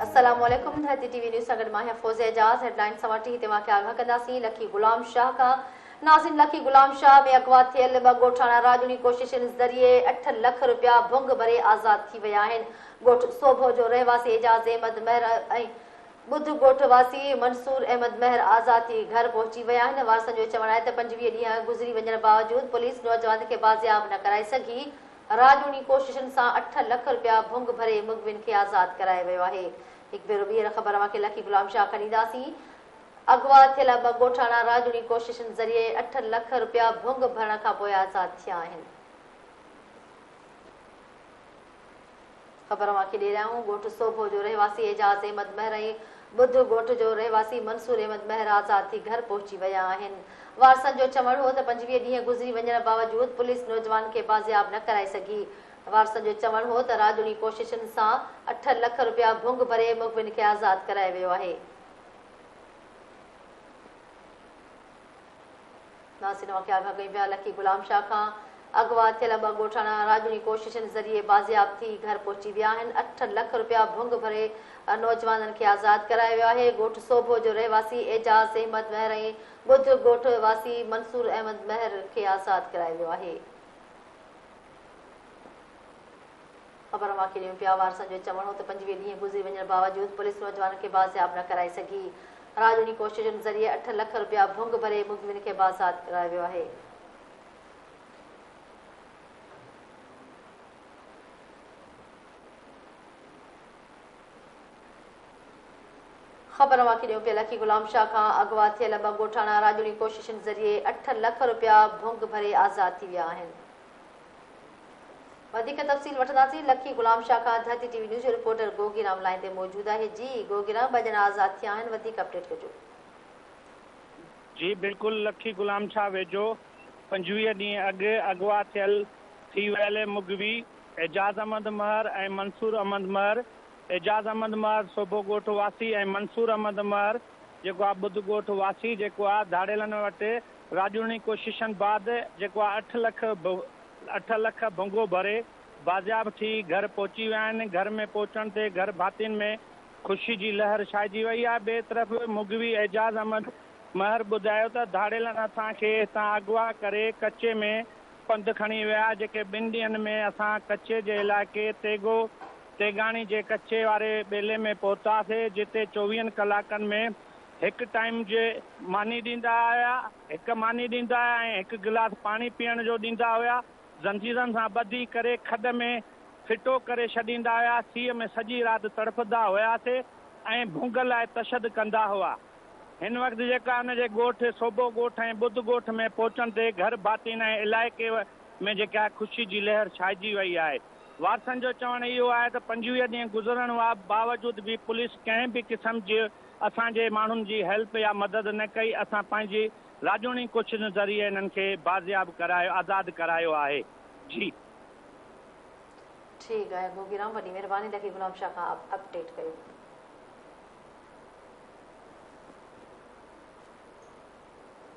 अस्सलाम वालेकुम। धरती टीवी न्यूज़ सां गॾु मां फौज़ एजाज़। हेडलाइन सां वठी हिते वाक़िआ आगाह कंदासीं। लखी गुलाम शाह खां नाज़रीन, लखी गुलाम शाह में अगवा थियल 2 ॻोठाणा राजूनी कोशिशुनि ज़रिए 8 लख रुपया भुंग भरे आज़ाद थी विया आहिनि। ॻोठ सोभो जो रहवासी एजाज़ अहमद महर ऐं ॿुध ॻोठ वासी मंसूर अहमद महर आज़ाद थी घर पहुची विया आहिनि। वारसनि जो चवणु आहे त 25 ॾींहं गुज़री वञण बावजूदि पुलिस नौजवान खे बाज़ियाब न कराए सघी। राजूनी कोशिशुनि सां 8 लख रुपया भुंग भरे मुग़विन खे आज़ाद करायो वियो आहे। हिकु भेरो ॿीहर ख़बर मूंखे लखी गुलाम शाह खां ॾींदासीं। अगवा थियल 2 ॻोठाणा राजूनी कोशिशुनि ज़रिए 8 लख रुपया भुंग भरण खां पोइ आज़ाद थिया आहिनि। ख़बर मूंखे ॾेई रहिया आहियूं। ॻोठ सोभो जो रहवासी एजाज़ अहमद महर ऐं ॿुध ॻोठ जो रहवासी मंसूर अहमद महर आज़ाद थी घर पहुची विया आहिनि। वारसनि जो चवणु हो त 25 ॾींहं गुज़री वञण बावजूदि पुलिस नौजवान खे बाज़ियाब न कराए सघी। वारसनि जो चवणु हो त राजूनी कोशिशुनि सां 8 लख रुपया भुंग भरे मुग़विन खे आज़ाद करायो वियो आहे। नासिन वाक़िआ आगाह कई पिया। लखी गुलाम शाह खां अगवा थियल 2 ॻोठाणा राजूनी कोशिशुनि ज़रिए बाज़ियाब थी घर पहुची विया आहिनि। 8 लख रुपया भुंग भरे नौजवाननि खे आज़ाद करायो वियो आहे। ॻोठ सोभो जो रहवासी एजाज़ अहमद महर ऐं ॿुध ॻोठ वासी मंसूर अहमद महर खे आज़ाद करायो वियो आहे। ख़बर मूंखे ॾियूं पिया। वारसनि जो चवणु हो त 25 ॾींहं गुज़री वञण बावजूदि पुलिस नौजवान खे बाज़ियाब न कराए सघी। राजूनी कोशिशुनि ज़रिए 8 लख रुपया भुंग भरे मुग़विन खे आज़ाद करायो वियो आहे। ख़बर मूंखे ॾियूं पिया। लखी गुलाम शाह खां अगवा थियल 2 ॻोठाणा राजूनी कोशिशुनि ज़रिए 8 लख रुपया भुंग भरे आज़ाद थी विया आहिनि। वधीक तफ़सील वठंदासीं। लखी गुलाम शाह खां धरती टीवी न्यूज़ जो रिपोर्टर गोगीराम लाइन ते मौजूद आहे। जी गोगीराम, 2 ॼणा आज़ाद थिया आहिनि, वधीक अपडेट कजो। जी बिल्कुलु, लखी गुलाम शाह वेझो 25 ॾींहं अॻु अगवा थियल थी वियल मुग़वी एजाज़ अहमद महर ऐं मंसूर अहमद महर। एजाज़ अहमद महर सोभो ॻोठ वासी ऐं मंसूर अहमद महर जेको आहे ॿुध ॻोठ वासी जेको आहे धाड़ेलनि वटि राजूनी कोशिशुनि बाद जेको आहे 8 लख भुंगो भरे बाज़ियाब थी घर पहुची विया आहिनि। घर में पहुचण ते घर भातियुनि में ख़ुशी जी लहर छाइजी वई आहे। ॿिए तरफ़ मुग़वी एजाज़ अहमद महर ॿुधायो त धाड़ेलनि असांखे हितां अगवा करे कचे में पंधु खणी विया। जेके 2 ॾींहंनि में असां कचे जे इलाइक़े तेगाणी जे कचे वारे ॿेले में पहुतासीं, जिते 24 कलाकनि में 1 टाइम जे मानी ॾींदा हुया, 1 मानी ॾींदा हुया ऐं 1 गिलास पाणी पीअण जो ॾींदा हुया। ज़ंजीरनि सां ॿधी करे खॾ में फिटो करे छॾींदा हुया। सीअ में सॼी राति तड़फंदा हुयासीं ऐं भुंग लाइ तशद कंदा हुआ। हिन वक़्तु जेका हुनजे ॻोठ सोभो ॻोठ ऐं ॿुध ॻोठ में पहुचण ते घर भातियुनि ऐं इलाइक़े में जेका ख़ुशी जी लहर छाइजी वई आहे। वारसनि जो चवणु इहो आहे त 25 ॾींहं गुज़रण बावजूदि बि पुलिस कंहिं बि क़िस्म जी असांजे माण्हुनि जी हेल्प या मदद न कई। असां पंहिंजी राजूनी कोशिशुनि ज़रिए हिननि खे बाज़ियाब करायो, आज़ाद करायो आहे। जी ठीकु आहे गोगीराम, वॾी महिरबानी लखी गुलाम शाह खां अपडेट कयो।